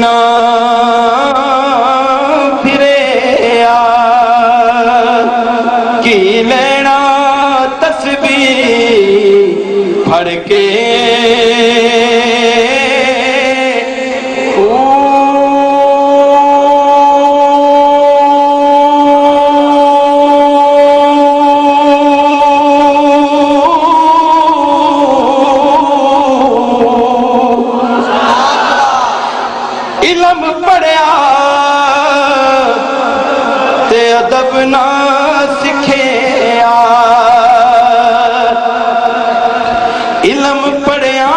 ना फिरे की लेना तस्बीह फड़ के इलम पढ़िया ते अदब ना सिखिया इलम पढ़िया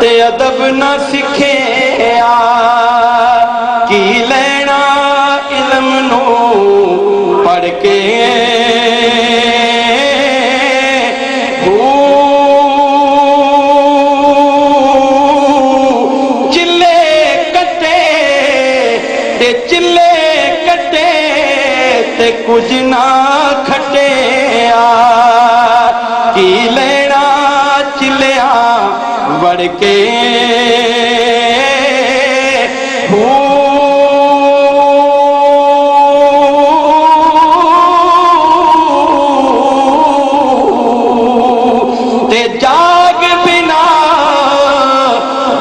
ते अदब ना सिखिया की लेना इलम नू पढ़ के चिल्ले कटे ते कुछ ना खटिया की लेना चिल्लिया बढ़ के ते जाग बिना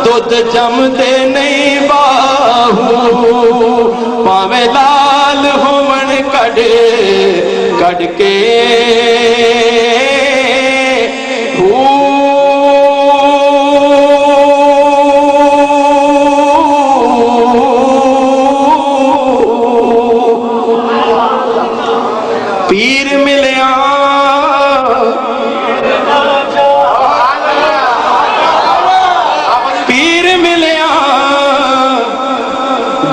दुध जमदे नहीं बाहू पावे लाल होवन कड़ कड़ के पीर मिलिया पीर मिलिया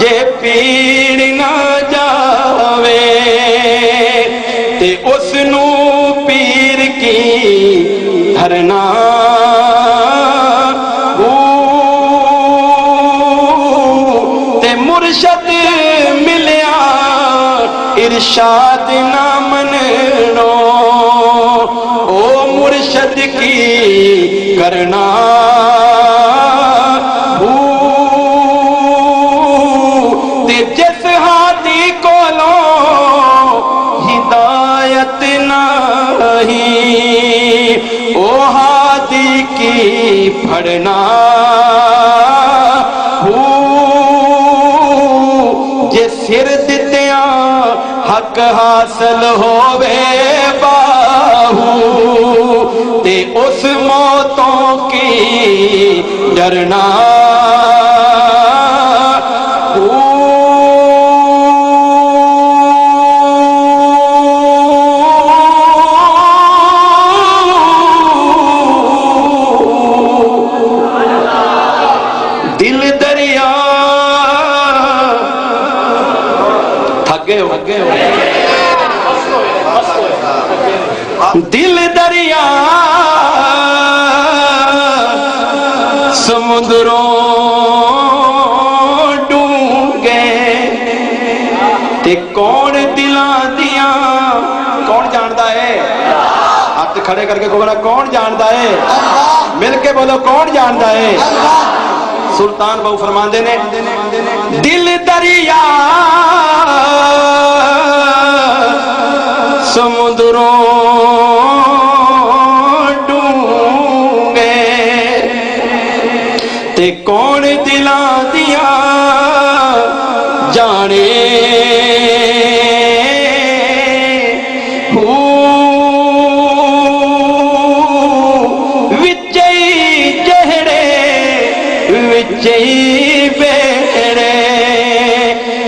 जे पीर ना जावे ते उसनू पीर की धरना ते मुर्शद मिलिया इरशाद ना मननो ओ मुर्शद की करना जिस हाथी कोलो हिदायत नहीं ओ हाथी की फड़ना जे सिर दित्या हक हासिल होवे बाहू ते उस मौतों की डरना दिल दरिया थके हो दिल दरिया समुद्रों डूंगे ते कौन दिलां दिया कौन जानता है हाथ खड़े करके बोला कौन जानता है मिलके बोलो कौन जानता है सुल्तान बहु फरमांदे ने दिल दरिया समुद्रों डूंगे ते कौन दिलां दिया जाने विजयी बेड़े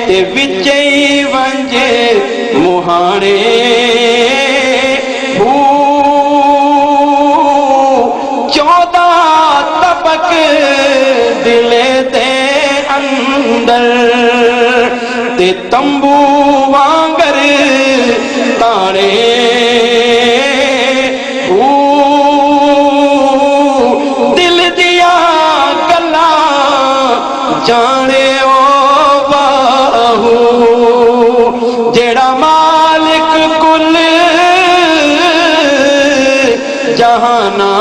ते विजयी वंजे मुहाने चौदह तबक दिले दे अंदर ते तंबू वांगर ताने दिल दिया गल्ला जाने ओ बाहू जेड़ा मालिक कुल जहाना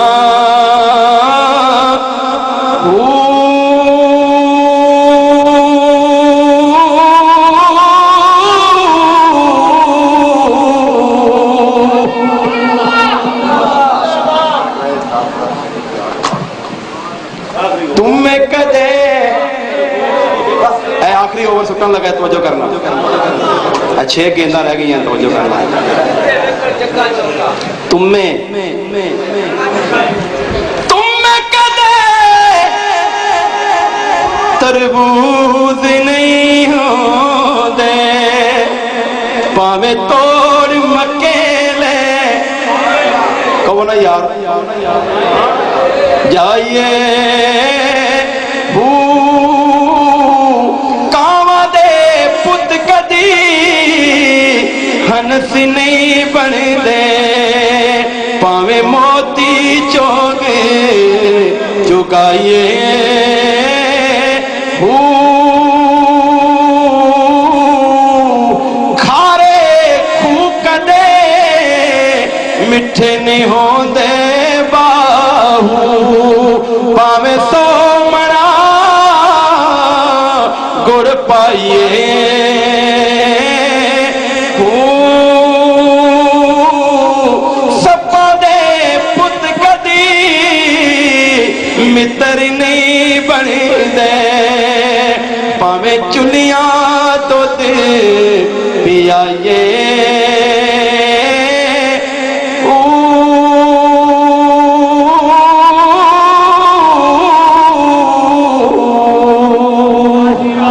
टुटन लगा, तवज्जो करना। 6 गेंदा रह गई, तवज्जो करना। तुम्हें कदे तरबूज नहीं होंदे, पावे तोड़ मकेले। कहो ना यार, जाइए कावा दे पुत कदी हंस नहीं बनदे, पावे मोती चोग चुगाइए। खारे खूह कदे मिठे नहीं होंदे बाहू, पावे सो मना गुड़ पाइए। सपा दे पुत कदी मित्र नहीं बनदे, पावे चुलियां दुध पियाइए।